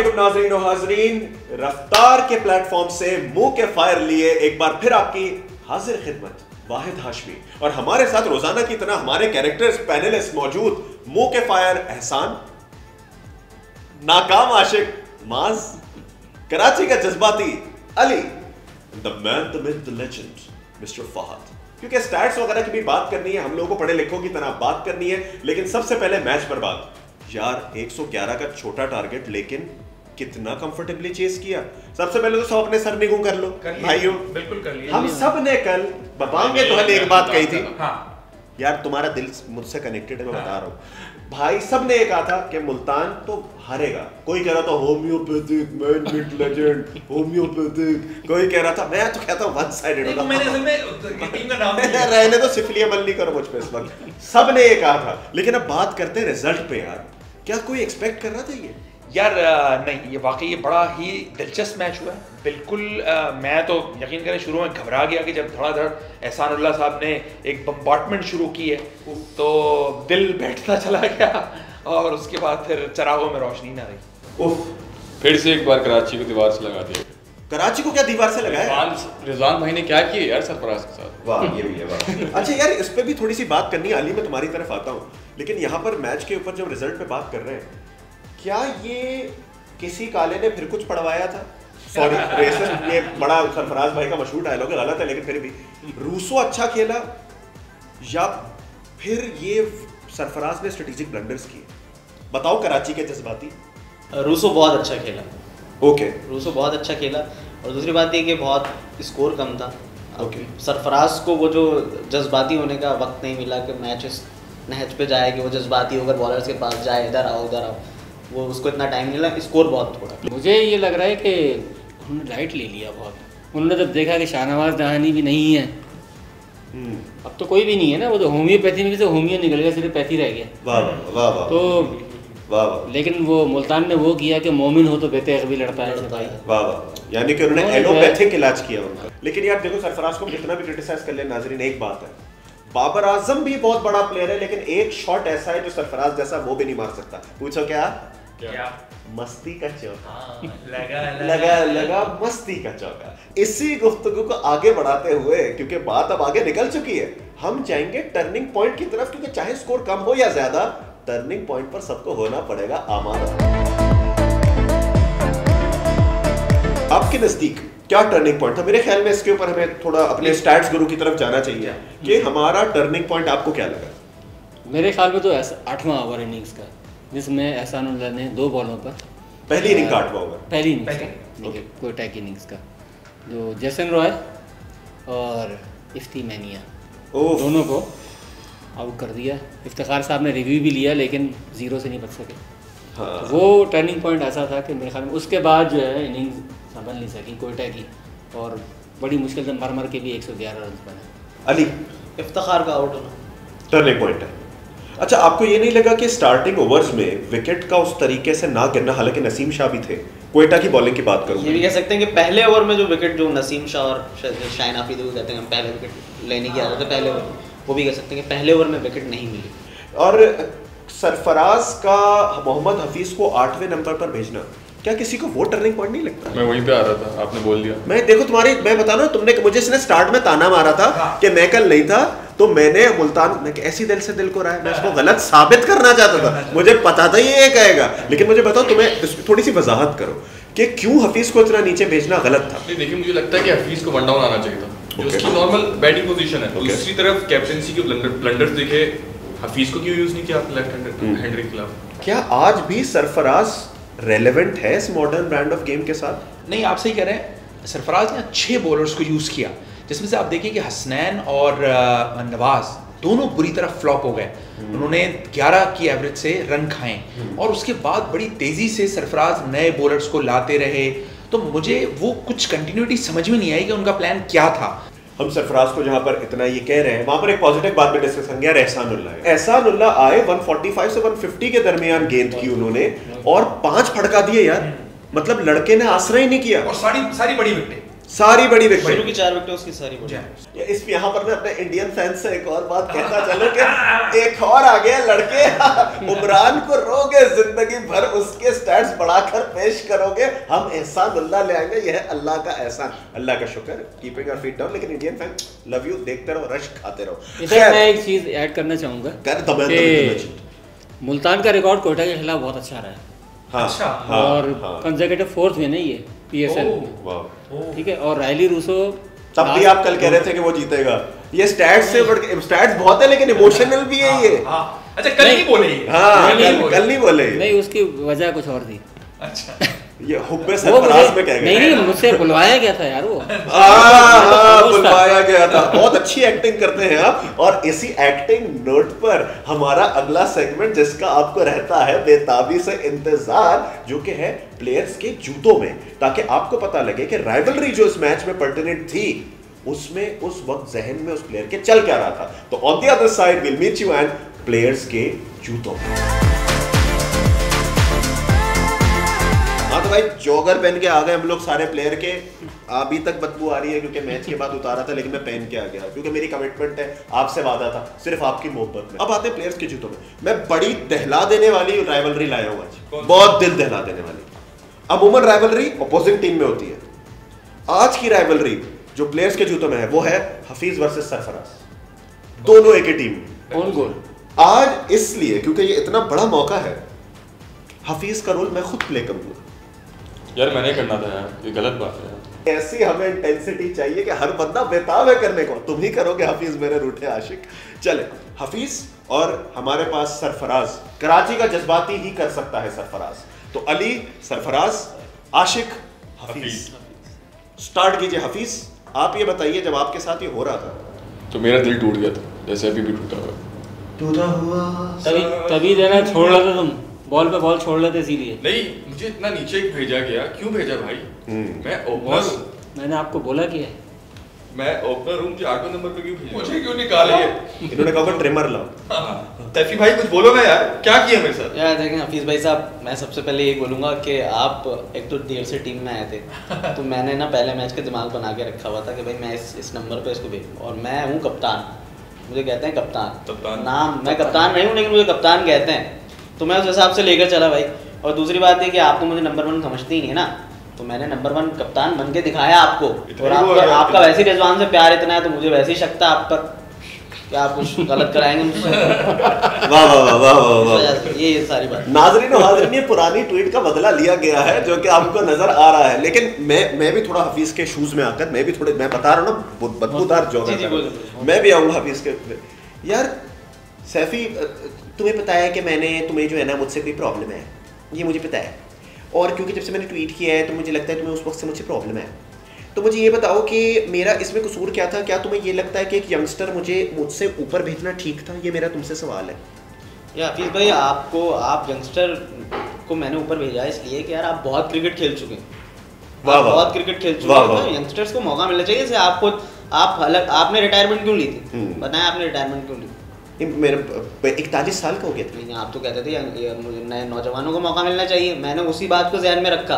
वालेकुम नाज़रीन और हाज़रीन, रफ्तार के प्लेटफॉर्म से मुंह के फायर लिए एक बार फिर आपकी हाजिर खिदमत वाहिद हाशमी, और हमारे साथ रोजाना की तरह हमारे कैरेक्टर्स पैनलिस्ट मौजूद। मुंह के फायर एहसान, नाकाम आशिक माज, कराची का जज्बाती Ali, the man the myth the legend mister Fahad. क्योंकि स्टैट्स वगैरह की भी बात करनी है, हम लोगों को पढ़े लिखों की तरह बात करनी है, लेकिन सबसे पहले मैच पर बात। यार 111 का छोटा टारगेट, लेकिन कितना कंफर्टेबली चेस किया। सबसे पहले तो सब अपने सर निगू कर लो भाइयों, बिल्कुल कर लिया। हम सब ने कल बबांग में तो हल एक बात कही थी। हाँ यार तुम्हारा दिल मुझसे कनेक्टेड है, मैं बता रहा हूँ भाई। सब ने ये कहा था कि मुल्तान तो हारेगा। कोई कह रहा था homeopathic man myth legend, homeopathic. कोई कह रहा था, मैं तो कहता हूँ वन साइडेड होगा। मैंने असल में टीम का नाम रहने दो, सिफली अमल नहीं करो मुझ पे इस वक्त। सब ने ये कहा था, लेकिन अब बात करते हैं रिजल्ट पे। यार क्या कोई एक्सपेक्ट कर रहा था ये? यार नहीं, ये वाकई ये बड़ा ही दिलचस्प मैच हुआ है। बिल्कुल मैं तो यकीन करें शुरू में घबरा गया कि जब धड़ाधड़ एहसानुल्लाह साहब ने एक बम्बार्टमेंट शुरू की है तो दिल बैठता चला गया, और उसके बाद फिर चरागों में रोशनी ना रही। फिर से एक बार कराची को दीवार से लगा दिया। कराची को क्या दीवार से लगाया? रिजवान भाई ने क्या किया यार सरफराज के साथ। वाह, ये भी है वाह। अच्छा यार, इस पे भी थोड़ी सी बात करनी है। अली मैं तुम्हारी तरफ आता हूँ, लेकिन यहाँ पर मैच के ऊपर जब रिजल्ट पे बात कर रहे हैं, क्या ये किसी काले ने फिर कुछ पढ़वाया था? सॉरी रेसन, ये बड़ा सरफराज भाई का मशहूर डायलॉग है, गलत है लेकिन फिर भी। रूसो अच्छा खेला या फिर ये सरफराज ने स्ट्रेटेजिक ब्लंडर्स किए? बताओ कराची के जज्बाती। रूसो बहुत अच्छा खेला। ओके, रूसो बहुत अच्छा खेला, और दूसरी बात ये कि बहुत स्कोर कम था। ओके, सरफराज को वो जो जज्बाती होने का वक्त नहीं मिला कि मैच इस नहज पे जाए कि वो जज्बाती होकर बॉलर्स के पास जाए, इधर आओ उधर आओ, वो उसको इतना टाइम नहीं लगा। स्कोर बहुत थोड़ा। मुझे ये लग रहा है कि उन्होंने लाइट ले लिया बहुत। उन्होंने जब देखा कि शाहनवाज दहानी भी नहीं है, अब तो कोई भी नहीं है ना, वो तो होम्योपैथी में से होम्यो निकल गया, सिर्फ पैथी रह गया। वाह वाह वाह। तो वाह, लेकिन वो मुल्तान ने वो किया कि मोमिन हो तो बेतेग भी लड़ता है भाई। वाह वाह, यानी कि उन्होंने एलोपैथिक इलाज किया उनका। लेकिन यार देखो, सरफराज को कितना भी क्रिटिसाइज कर ले नाजरीन, एक बात है, बाबर आजम भी बहुत बड़ा प्लेयर है, लेकिन एक शॉट ऐसा है जो सरफराज जैसा वो भी नहीं मार सकता। पूछो क्या? मस्ती का चौका। लगा मस्ती का चौका। इसी गुफ्तगू को आगे बढ़ाते हुए, क्योंकि बात अब आगे निकल चुकी है, हम जाएंगे टर्निंग पॉइंट की तरफ, क्योंकि चाहे स्कोर कम हो या ज्यादा, टर्निंग पॉइंट पर सबको होना पड़ेगा आमादा। आपके नजदीक क्या टर्निंग पॉइंट था? मेरे ख्याल में इसके ऊपर हमें थोड़ा अपने स्टैट्स गुरु की तरफ जाना चाहिए कि हमारा टर्निंग पॉइंट आपको क्या लगा? मेरे ख्याल में तो 8वां ओवर इनिंग्स का, जिसमें एहसानुल्लाह ने 2 बॉलों पर, पहली इनिंग का 8वां ओवर, पहली इनिंग्स का, कोई टैक इनिंग्स का, जो जैसन रॉय और इफ्ती मैनिया दोनों को आउट कर दिया। इफ्तिखार साहब ने रिव्यू भी लिया, लेकिन 0 से नहीं बच सके। हाँ। तो वो टर्निंग पॉइंट ऐसा था कि मेरे ख्याल में उसके बाद जो है इनिंग्स संभल नहीं सकी कोयटा की, और बड़ी मुश्किल से मर के भी 111 रन बने। अली, इफ्तिखार का आउट होना टर्निंग पॉइंट है। अच्छा, आपको ये नहीं लगा कि स्टार्टिंग ओवर्स में विकेट का उस तरीके से ना गिरना, हालांकि नसीम शाह भी थे, कोयटा की बॉलिंग की बात करूं, ये भी कह सकते हैं कि पहले ओवर में जो विकेट जो नसीम शाह और शाहीन आफरीदी को कहते हैं, हम पहले विकेट लेने की आदत है पहले ओवर, वो भी कह सकते हैं कि पहले ओवर में विकेट नहीं मिली। और सरफराज का मोहम्मद हफीज को 8वें नंबर पर भेजना, क्या किसी को वो टर्निंग पॉइंट नहीं लगता? मैं वहीं पे आ रहा था, आपने बोल दिया। मैं देखो तुम्हारी, मैं बता रहा हूं, तुमने मुझे इसने स्टार्ट में ताना मारा था कि मैं कल नहीं था, तो मैंने मुल्तान में ऐसी दिल से दिल को रहा है, मैं उसको गलत साबित करना चाहता था। मुझे पता था ये कहेगा, लेकिन मुझे बताओ, तुम्हें थोड़ी सी वजाहत करो कि क्यों हफीज को इतना नीचे भेजना गलत था? देखिए, मुझे लगता है कि हफीज को वन डाउन आना चाहिए था, जो उसकी नॉर्मल बैटिंग पोजीशन है। दूसरी तरफ कैप्टनसी के ब्लंडर्स देखे, हफीज को क्यों यूज नहीं किया आपने लेफ्ट हैंडर के खिलाफ? क्या आज भी सरफराज रेलेवेंट है इस मॉडर्न ब्रांड ऑफ गेम के साथ? नहीं, आप सही कह रहे हैं। सरफराज ने अच्छे बॉलर्स को यूज़ किया, जिसमें से आप देखिए कि हसनैन और नवाज दोनों बुरी तरह फ्लॉप हो गए। उन्होंने 11 की एवरेज से रन खाए, और उसके बाद बड़ी तेज़ी से सरफराज नए बॉलर्स को लाते रहे। तो मुझे वो कुछ कंटिन्यूटी समझ में नहीं आई कि उनका प्लान क्या था। हम सरफराज को जहां पर इतना ये कह रहे हैं, वहां पर एक पॉजिटिव बात भी डिस्कस करेंगे। यार एहसानुल्लाह आए 145 से 150 के दरमियान गेंद की उन्होंने, और 5 फटका दिए यार। मतलब लड़के ने आसरा ही नहीं किया, और सारी बड़ी विकेटें, सारी बड़ी विकेट, शुरू की 4 विकेट उसकी सारी बड़ी। इस यहाँ पर मैं अपने इंडियन फैंस से एक और बात कहना चलूं कि एक और आ गया लड़के, उमरान को रोगे जिंदगी भर, उसके स्टैट्स बढ़ाकर पेश करोगे, हम एहसानुल्लाह ले आएंगे। यह है अल्लाह का एहसान, अल्लाह का शुक्र, कीपिंग योर फीट डाउन। लेकिन इंडियन फैन लव यू, देखते रहो, रश खाते रहो। मैं एक चीज ऐड करना चाहूंगा कर मुल्तान का रिकॉर्ड कोयटा के खिलाफ बहुत अच्छा रहा है। हाँ, अच्छा, हाँ, और हाँ, कंसेक्यूटिव फोर्थ विन है ये पीएसएल में, वाह। ठीक है। और रायली रूसो तब भी आप कल कह रहे थे कि वो जीतेगा। ये स्टैट्स से बढ़ के, स्टैट्स बहुत है लेकिन इमोशनल भी है ये। अच्छा कल नहीं बोले, हाँ कल नहीं बोले, नहीं उसकी वजह कुछ और थी। अच्छा ये हुब्बे सरफराज में कह गए। नहीं मुझसे बुलवाया गया था यार वो। बुलवाया गया था। बहुत अच्छी एक्टिंग करते हैं आप। और इसी एक्टिंग नोट पर हमारा अगला सेगमेंट जिसका आपको रहता है बेताबी से इंतजार, जो कि है प्लेयर्स के जूतों में, ताकि आपको पता लगे कि राइवलरी जो इस मैच में पर्टिनेंट थी उसमें उस वक्त जहन में उस प्लेयर के चल क्या रहा था। तो on the other side will meet you and players के जूतों में। हाँ तो भाई जॉगर पहन के आ गए हम लोग सारे प्लेयर के। अभी तक बदबू आ रही है क्योंकि मैच के बाद उतारा था, लेकिन मैं पहन के आ गया क्योंकि मेरी कमिटमेंट है, आपसे वादा था, सिर्फ आपकी मोहब्बत में। अब आते हैं प्लेयर्स के जूतों में। मैं बड़ी दहला देने वाली राइवलरी लाया हूँ आज, बहुत दिल दहला देने वाली। अमूमन राइवलरी अपोजिंग टीम में होती है, आज की राइवलरी जो प्लेयर्स के जूतों में है वो है हफीज वर्सेस सरफराज, दोनों एक ही टीम। ऑन गोल आज इसलिए क्योंकि ये इतना बड़ा मौका है, हफीज का रोल मैं खुद प्ले करूंगा। यार मैंने करना था यार, ये गलत बात है यार। ऐसी हमें इंटेंसिटी चाहिए कि हर बंदा बेताब है करने को। तुम ही करोगे हफीज मेरे रूठे आशिक। चले, हफीज और हमारे पास सरफराज। कराची का जज्बाती ही कर सकता है सरफराज, तो अली, सरफराज, आशिक, हफीज। स्टार्ट कीजिए हफीज। आप ये बताइए जब आपके साथ ये हो रहा था तो मेरा दिल टूट गया था, जैसे अभी भी टूटा हुआ। तभी देना छोड़ रहे थे तुम, बॉल पे बॉल छोड़ लेते इसीलिए। नहीं मुझे इतना नीचे भेजा गया, क्यों भेजा भाई? मैं ओपनर हूँ, मैंने आपको बोला कि मैं ओपनर हूँ, मुझे 8वें नंबर पे क्यों भेजा? मुझे क्यों निकाले? इन्होंने कहा ट्रिमर लाओ। तैफी भाई कुछ बोलो ना यार, क्या किया मेरे साथ? यार देखें हफीज भाई साहब, मैं सबसे पहले यही बोलूँगा कि आप एक तो देर से टीम में आए थे, तो मैंने ना पहले मैच का दिमाग बना के रखा हुआ था कि भाई मैं इस नंबर पे इसको भेजूँ। और मैं हूँ कप्तान, मुझे कहते हैं कप्तान। नाम मैं कप्तान नहीं हूँ लेकिन मुझे कप्तान कहते हैं, तो मैं उस हिसाब से लेकर चला भाई। और दूसरी बात है कि आप तो मुझे नंबर 1 समझते ही नहीं है ना, तो मैंने नंबर 1 कप्तान बन के दिखाया आपको। और आपका वैसे ही रिजवान से प्यार इतना है तो मुझे वैसे ही शक था आप पर, क्या आप कुछ गलत कराएंगे मुझसे। वाह वाह वाह वाह वाह, ये सारी बात। नाज़रीन और हाज़रीन, ये पुरानी ट्वीट का बदला लिया गया है जो कि आपको नजर आ रहा है। लेकिन मैं भी थोड़ा हफीज के शूज में आकर, मैं बता रहा हूँ ना, बदबूदार जॉगर, मैं भी आऊँगा हफीज के। यार सैफी, तुम्हें पता है कि मैंने तुम्हें जो है ना मुझसे कोई प्रॉब्लम है, ये मुझे पता है। और क्योंकि जब से मैंने ट्वीट किया है तो मुझे लगता है तुम्हें उस वक्त से मुझसे प्रॉब्लम है। तो मुझे ये बताओ कि मेरा इसमें कसूर क्या था? क्या तुम्हें ये लगता है कि एक यंगस्टर मुझसे ऊपर भेजना ठीक था? ये मेरा तुमसे सवाल है। या हफीज भाई, आप यंगस्टर को मैंने ऊपर भेजा इसलिए कि यार आप बहुत क्रिकेट खेल चुके हैं, बहुत क्रिकेट खेल चुके हैं, तो यंगस्टर्स को मौका मिलना चाहिए। जैसे आपने रिटायरमेंट क्यों ली थी? बताएं आपने रिटायरमेंट क्यों ली? मेरे 41 साल का हो गया था। नहीं, आप तो कहते थे नए नौजवानों को मौका मिलना चाहिए, मैंने उसी बात को ध्यान में रखा,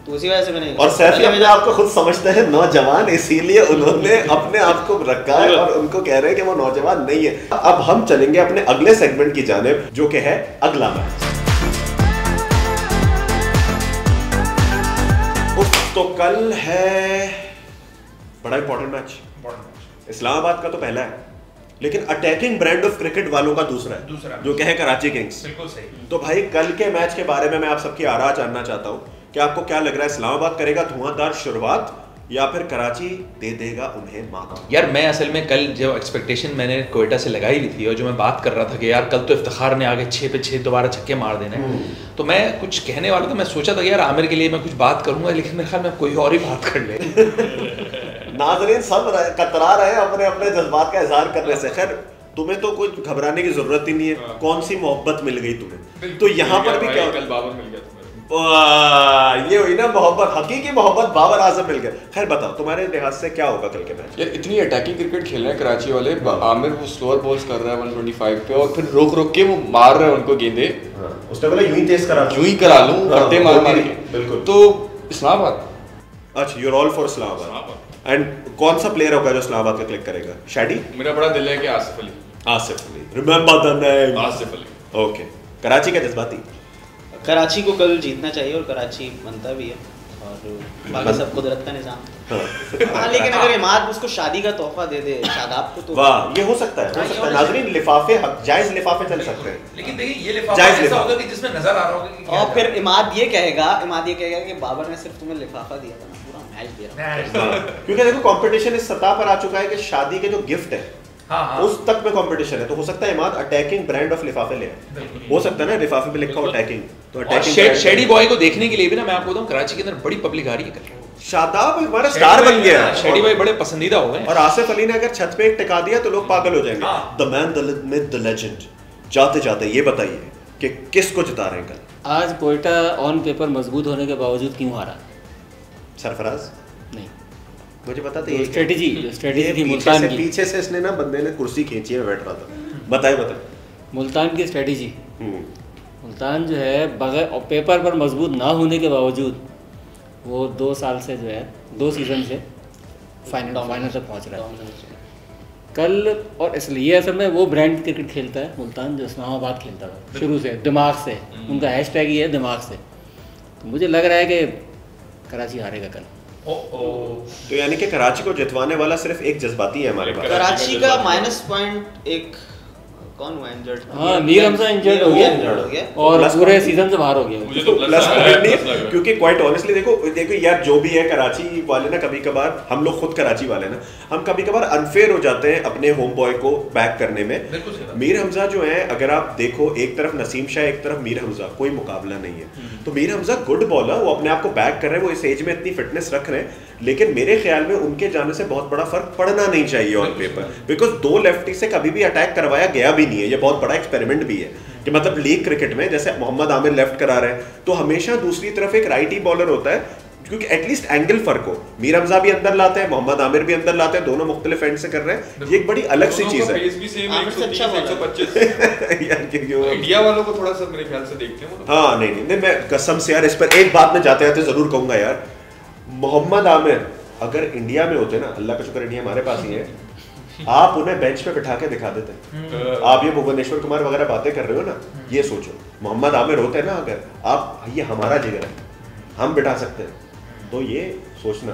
तो उसी वजह से मैंने। और सैफी अपने आप को खुद समझते हैं नौजवान, इसीलिए उन्होंने अपने आप को रखा है और उनको कह रहे हैं कि वो नौजवान नहीं है। अब हम चलेंगे अपने अगले सेगमेंट की जानिब, जो कि है अगला मैच। तो कल है बड़ा इंपॉर्टेंट मैच। इस्लामाबाद का तो पहला है, लेकिन अटैकिंग ब्रांड ऑफ क्रिकेट वालों का दूसरा है, जो कि है कराची किंग्स। बिल्कुल सही। तो भाई कल के मैच के बारे में मैं आप सबकी आरा जानना चाहता हूँ कि आपको क्या लग रहा है, इस्लामाबाद करेगा धुआंधार शुरुआत या फिर कराची दे देगा उन्हें माता? यार मैं असल में कल जो एक्सपेक्टेशन मैंने कोयटा से लगाई हुई थी और जो मैं बात कर रहा था कि यार कल तो इफ्तिखार ने आगे 6 पे 6 दोबारा छक्के मार देने, तो मैं कुछ कहने वाला था। मैं सोचा था कि यार आमिर के लिए मैं कुछ बात करूंगा, लेकिन मेरे ख्याल में कोई और ही बात कर ले। नाज़रीन सब कतरा रहे हैं अपने अपने जज्बात का इजहार करने से। खैर तुम्हें तो कुछ घबराने की जरूरत ही नहीं है, कौन सी मोहब्बत मिल गई तुम्हें। तो यहाँ पर भी क्या, कल बाबर मिल गया तुम्हें, ये हुई ना मोहब्बत, हकीकी मोहब्बत, बाबर आजम मिल गया। खैर बताओ तुम्हारे लिहाज से क्या होगा कल के मैच? यार इतनी अटैकिंग क्रिकेट खेल रहे हैं कराची वाले। आमिर वो स्लोअर बॉल्स कर रहा है 125 पे, और फिर रोक के वो मार रहे हैं उनको गेंदे। उसने बोला यूं ही तेज करा, यूं ही करा लूं, फट्टे मार के। बिल्कुल। तो इस्लामाबाद अच्छा, you're all for Islamabad. And कौन सा प्लेयर होगा जो इस्लामाबाद का क्लिक करेगा? शैडी? मेरा बड़ा दिल है कि Asif Ali. Asif Ali, remember the name Asif Ali. Okay. Karachi का जज्बाती? कराची को कल जीतना चाहिए और कराची बनता भी है, और बाकी सब कुदरत का निजाम। हाँ, लेकिन अगर इमाद उसको शादी का तोहफा दे दे शादाब को, तो वाह, ये हो सकता है, हो सकता है। नाज़रीन, लिफाफे जायज लिफाफे चल सकते हैं, लेकिन देखिए ये लिफाफा ऐसा होगा कि जिसमें नजर आ रहा होगा कि और फिर इमाद ये कहेगा कि बाबर ने सिर्फ तुम्हें लिफाफा दिया था ना, पूरा मैच दिया। क्योंकि देखो कंपटीशन इस सतह पर आ चुका है कि शादी के जो गिफ्ट है उस तक में कंपटीशन है, तो हो सकता है इमाद अटैकिंग ब्रांड ऑफ लिफाफे ले, हो सकता है ना लिफाफे पे लिखा हो अटैकिंग, तो अटैकिंग शेडी बॉय को देखने के लिए भी ना मैं आपको बताऊं कराची के अंदर बड़ी पब्लिक आ रही है। शादाब हमारा स्टार बन गया, शेडी भाई बड़े पसंदीदा हो गए, और आसिफ अली ने अगर छत पे एक टिका दिया तो लोग पागल हो जाएंगे। The man, the myth, the legend. जाते जाते ये बताइए कि किसको जिता रहे हैं कल? आज कोयटा ऑन पेपर मजबूत होने के बावजूद क्यों हारा? सरफराज नहीं, मुझे पता था ये स्ट्रेटेजी थी मुल्तान की। पीछे से इसने ना बंदे ने कुर्सी खींची है, मैं बैठ रहा था। बताए मुल्तान की स्ट्रेटेजी। मुल्तान जो है बगैर पेपर पर मजबूत ना होने के बावजूद वो 2 साल से जो है 2 सीज़न से फाइनल तक पहुंच रहा है कल। और इसलिए असल में वो ब्रांड क्रिकेट खेलता है मुल्तान जो इस्लामाबाद खेलता था शुरू से, दिमाग से। उनका हैशटैग ही है दिमाग से। तो मुझे लग रहा है कि कराची हारेगा कल। तो यानी कि कराची को जितवाने वाला सिर्फ एक जज्बाती है हमारे पास। कराची का -1 कौन हुआ इंजर्ड? हाँ, मीर हमजा इंजर्ड हो गया और पूरे सीजन से बाहर हो गया। मुझे तो प्लस नहीं, क्योंकि क्वाइट ऑनेस्टली देखो यार, जो भी है कराची वाले ना, कभी कभार हम लोग खुद कराची वाले ना, हम कभी कभार अनफेयर हो जाते हैं अपने होम बॉय को बैक करने में। मीर हमजा जो है, अगर आप देखो, एक तरफ नसीम शाह, एक तरफ मीर हमजा, कोई मुकाबला नहीं है। तो मीर हमजा गुड बॉलर, वो अपने आप को बैक कर रहे हैं, वो इस एज में इतनी फिटनेस रख रहे हैं, लेकिन मेरे ख्याल में उनके जाने से बहुत बड़ा फर्क पड़ना नहीं चाहिए ऑन पेपर, बिकॉज 2 लेफ्टी से कभी भी अटैक करवाया गया भी नहीं है। ये बहुत बड़ा एक्सपेरिमेंट भी है कि मतलब लीग क्रिकेट में जैसे मोहम्मद आमिर लेफ्ट करा रहे हैं तो हमेशा दूसरी तरफ एक राइटी बॉलर होता है, क्योंकि एटलीस्ट एंगल फर्क हो। मीर हमजा भी अंदर लाते हैं, मोहम्मद आमिर भी अंदर लाते हैं, दोनों मुख्तलिफ एंड से कर रहे हैं। ये एक बड़ी अलग सी चीज है। इंडिया वालों को थोड़ा सा मेरे ख्याल से देखते हैं। हाँ, नहीं, मैं कसम से यार इस पर एक बात में जाते जाते जरूर कहूंगा यार, मोहम्मद आमिर अगर इंडिया में होते ना, अल्लाह का शुक्र इंडिया हमारे पास ही है, आप उन्हें बेंच पे बिठा के दिखा देते। आप ये भुवनेश्वर कुमार वगैरह बातें कर रहे हो ना, ये सोचो मोहम्मद आमिर होते ना, अगर आप, ये हमारा जिगर है, हम बिठा सकते हैं। तो ये सोचना,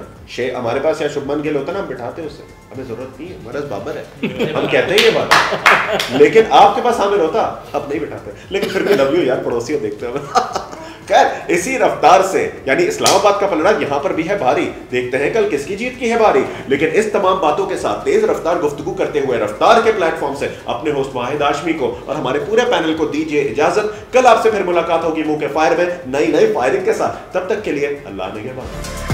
हमारे पास या शुभमन गिल होता ना, हम बिठाते उससे, हमें जरूरत नहीं है, हमारा बाबर है, हम कहते हैं ये बात। लेकिन आपके पास आमिर होता, आप नहीं बिठाते। लेकिन फिर भी लव यू यार, पड़ोसियों देखते हैं। खैर, इसी रफ्तार से यानी इस्लामाबाद का पलड़ा यहाँ पर भी है भारी। देखते हैं कल किसकी जीत की है बारी। लेकिन इस तमाम बातों के साथ तेज रफ्तार गुफ्तगू करते हुए रफ्तार के प्लेटफॉर्म से अपने होस्ट वाहिद हाशमी को और हमारे पूरे पैनल को दीजिए इजाजत। कल आपसे फिर मुलाकात होगी मुंह के फायर में नई फायरिंग के साथ। तब तक के लिए अल्लाह निगहबान।